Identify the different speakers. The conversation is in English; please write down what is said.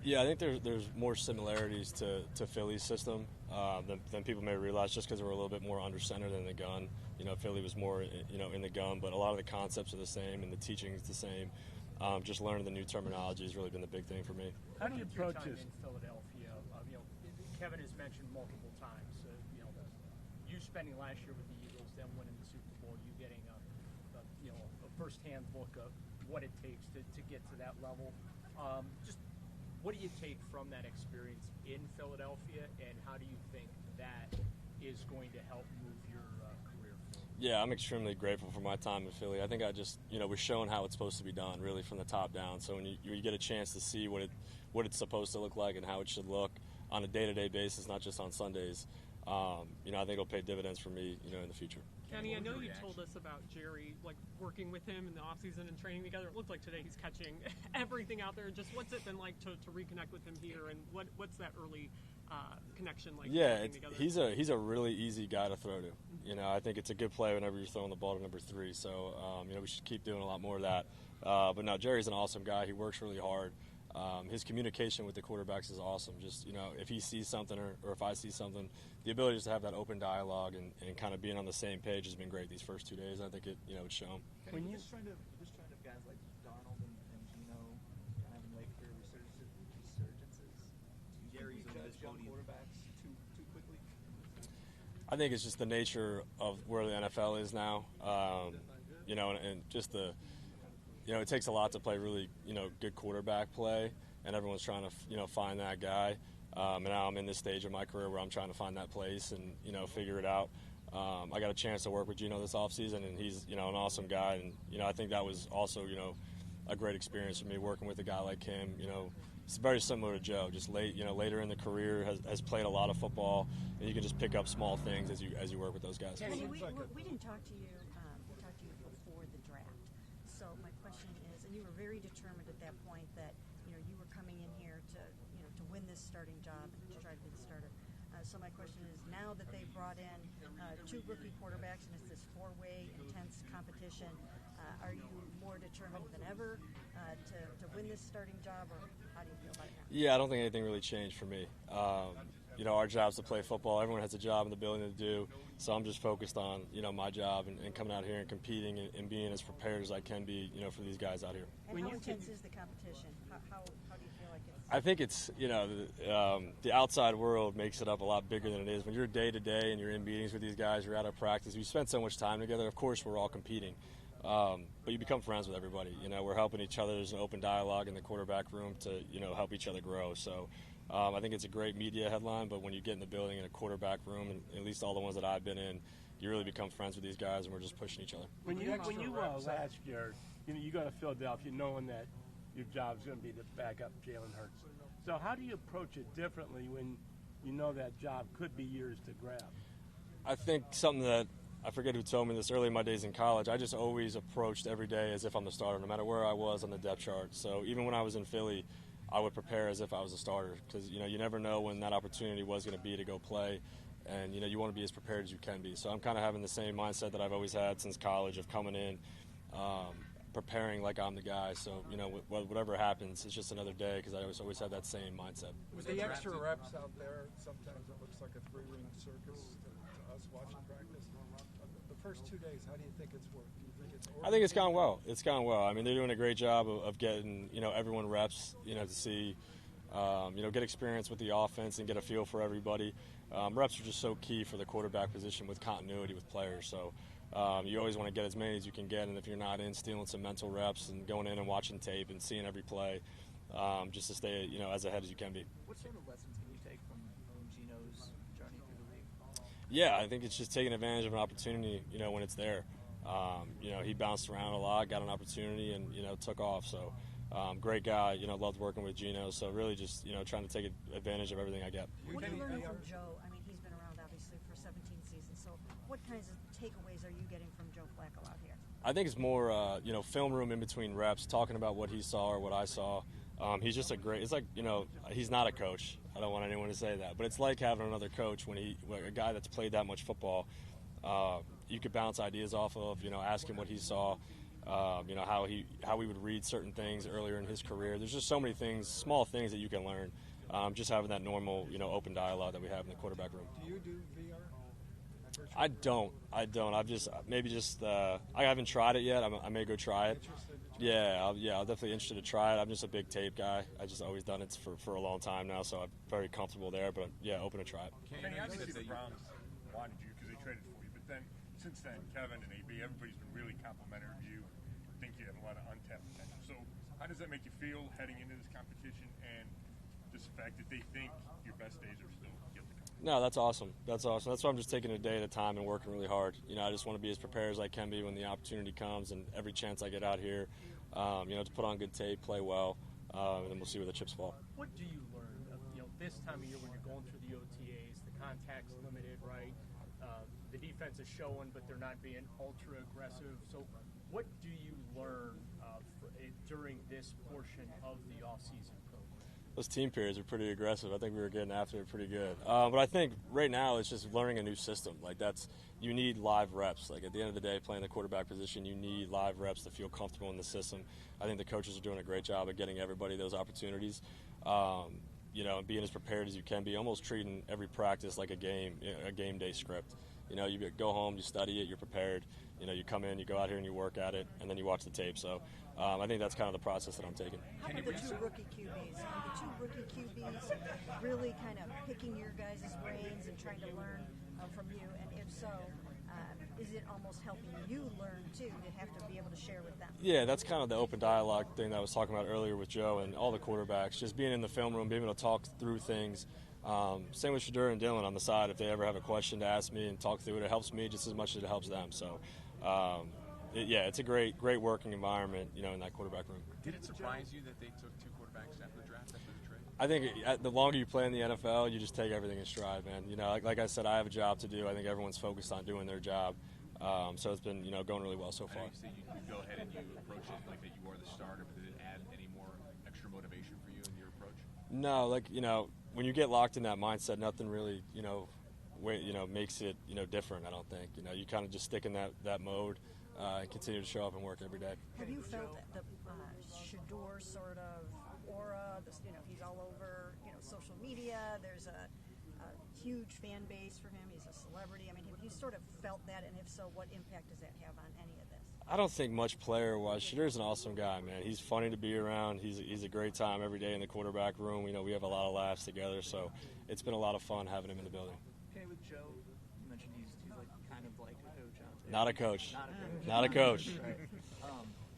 Speaker 1: Yeah, I think there's more similarities to Philly's system than people may realize, just because we're a little bit more under center than the gun. Philly was more in the gun, but a lot of the concepts are the same and the teaching is the same. Just learning the new terminology has really been the big thing for me.
Speaker 2: How do you approach this?
Speaker 3: In Philadelphia, Kevin has mentioned multiple times, you spending last year with the Eagles, them winning the Super Bowl, you getting a firsthand look of what it takes to get to that level. Just what do you take from that experience in Philadelphia, and how do you think that is going to help move your career forward?
Speaker 1: Yeah, I'm extremely grateful for my time in Philly. I think I just, was shown how it's supposed to be done, really, from the top down. So when you get a chance to see what it's supposed to look like and how it should look on a day-to-day basis, not just on Sundays, I think it'll pay dividends for me, in the future.
Speaker 4: Kenny, I know you told us about Jerry, working with him in the offseason and training together. It looked like today he's catching everything out there. Just what's it been like to reconnect with him here, and what's that early connection like?
Speaker 1: Yeah, he's a really easy guy to throw to. I think it's a good play whenever you're throwing the ball to number 3. So, we should keep doing a lot more of that. But no, Jerry's an awesome guy. He works really hard. His communication with the quarterbacks is awesome. Just, if he sees something or if I see something, the ability just to have that open dialogue and kind of being on the same page has been great these first 2 days. I think it's shown.
Speaker 5: When you just trying to guys like Donald and Gino having late career resurgences, Jerry's on this podium. Quarterbacks too quickly.
Speaker 1: I think it's just the nature of where the NFL is now. And just the. It takes a lot to play really, good quarterback play, and everyone's trying to, find that guy. And now I'm in this stage of my career where I'm trying to find that place and, figure it out. I got a chance to work with Gino this offseason, and he's, an awesome guy. And, I think that was also, a great experience for me working with a guy like him. It's very similar to Joe. Just later in the career, has played a lot of football, and you can just pick up small things as you work with those guys.
Speaker 6: Kenny, we didn't talk to you. We talked to you before the draft. So my question is, and you were very determined at that point that you were coming in here to win this starting job and to try to be the starter. So my question is, now that they've brought in 2 rookie quarterbacks and it's this 4-way intense competition, are you more determined than ever to win this starting job, or how do you feel about it now?
Speaker 1: Yeah, I don't think anything really changed for me. Our job's to play football. Everyone has a job in the building to do. So I'm just focused on, my job and coming out here and competing and being as prepared as I can be, for these guys out here.
Speaker 6: And how intense is the competition? How do you feel like it's?
Speaker 1: I think it's, the outside world makes it up a lot bigger than it is. When you're day to day and you're in meetings with these guys, you're out of practice, we spend so much time together. Of course, we're all competing. But you become friends with everybody. We're helping each other. There's an open dialogue in the quarterback room to, help each other grow. So I think it's a great media headline, but when you get in the building in a quarterback room, and at least all the ones that I've been in, you really become friends with these guys, and we're just pushing each other.
Speaker 2: When you last year, you go to Philadelphia knowing that your job's going to be to back up Jalen Hurts. So how do you approach it differently when you know that job could be yours to grab?
Speaker 1: I think something that I forget who told me this early in my days in college. I just always approached every day as if I'm the starter, no matter where I was on the depth chart. So even when I was in Philly, I would prepare as if I was a starter because, you never know when that opportunity was going to be to go play. And, you want to be as prepared as you can be. So I'm kind of having the same mindset that I've always had since college of coming in, preparing like I'm the guy. So, whatever happens, it's just another day because I always had that same mindset.
Speaker 7: With the extra reps out there, sometimes it looks like a 3-ring circus to us watching practice. The first 2 days, how do you think it's worked? Do you think it's
Speaker 1: I think it's gone well. It's gone well. I mean, they're doing a great job of getting, everyone reps, to see, get experience with the offense and get a feel for everybody. Reps are just so key for the quarterback position with continuity with players. So you always want to get as many as you can get, and if you're not in, stealing some mental reps and going in and watching tape and seeing every play just to stay, as ahead as you can be.
Speaker 5: What sort of lessons can you take from Gino's journey through the league?
Speaker 1: Yeah, I think it's just taking advantage of an opportunity, when it's there. He bounced around a lot, got an opportunity, and, took off. So great guy, loved working with Gino. So really just, trying to take advantage of everything I get.
Speaker 6: What are you learning from Joe? I mean, he's been around, obviously, for 17 seasons. So what kinds of takeaways are you getting from Joe Flacco out here?
Speaker 1: I think it's more, film room in between reps, talking about what he saw or what I saw. He's just it's like, he's not a coach. I don't want anyone to say that. But it's like having another coach when a guy that's played that much football, you could bounce ideas off of, ask him what he saw. You know, how he would read certain things earlier in his career. There's just so many things, small things that you can learn. Just having that normal, you know, open dialogue that we have in the quarterback room.
Speaker 7: Do you do VR?
Speaker 1: I don't. I've just I haven't tried it yet. I may go try it. Yeah, I'll definitely interested to try it. I'm just a big tape guy. I just always done it for a long time now, so I'm very comfortable there. But yeah, open to try it.
Speaker 8: Kenny, obviously the Browns wanted you because they traded for you, but then since then, Kevin and AB, everybody's been really complimentary of you. Think you have a lot of untapped potential. So how does that make you feel heading into this competition and just the fact that they think your best days are still yet to come?
Speaker 1: No, that's awesome. That's awesome. That's why I'm just taking a day at a time and working really hard. You know, I just want to be as prepared as I can be when the opportunity comes, and every chance I get out here, you know, to put on good tape, play well, and then we'll see where the chips fall.
Speaker 3: What do you learn, you know, this time of year when you're going through the OTAs, the contact's limited, right? The defense is showing, but they're not being ultra aggressive. So what do you learn during this portion of the offseason program?
Speaker 1: Those team periods are pretty aggressive. I think we were getting after it pretty good. But I think right now it's just learning a new system. Like you need live reps. Like at the end of the day, playing the quarterback position, you need live reps to feel comfortable in the system. I think the coaches are doing a great job of getting everybody those opportunities. You know, being as prepared as you can be, almost treating every practice like a game day script. You know, you go home, you study it, you're prepared. You know, you come in, you go out here and you work at it, and then you watch the tape. So I think that's kind of the process that I'm taking.
Speaker 6: How about the two rookie QBs? Are the two rookie QBs really kind of picking your guys' brains and trying to learn from you? And if so, is it almost helping you learn, too, to have to be able to share with them?
Speaker 1: Yeah, that's kind of the open dialogue thing that I was talking about earlier with Joe and all the quarterbacks. Just being in the film room, being able to talk through things. Same with Shedeur and Dylan on the side. If they ever have a question to ask me and talk through it, it helps me just as much as it helps them. So, it's a great working environment, you know, in that quarterback room.
Speaker 9: Did it surprise you that they took two quarterbacks after the draft, after the trade?
Speaker 1: I think the longer you play in the NFL, you just take everything in stride, man. You know, like I said, I have a job to do. I think everyone's focused on doing their job. So it's been, you know, going really well so far.
Speaker 9: I know you say you go ahead and you approach it like that you are the starter, but did it add any more extra motivation for you in your approach?
Speaker 1: No, like, you know, when you get locked in that mindset, nothing really, makes it, different, I don't think. You know, you kind of just stick in that mode and continue to show up and work every day.
Speaker 6: Have you felt the Shedeur sort of aura? He's all over, social media. There's a huge fan base for him. He's a celebrity. I mean, have you sort of felt that? And if so, what impact does that have on any of this?
Speaker 1: I don't think much player-wise. Shedeur's an awesome guy, man. He's funny to be around. He's a great time every day in the quarterback room. You know, we have a lot of laughs together, so it's been a lot of fun having him in the building.
Speaker 5: Okay, with Joe, you mentioned he's like kind of like a coach out there.
Speaker 1: Not a coach.
Speaker 5: Not a coach.
Speaker 1: Not a coach.
Speaker 5: Right.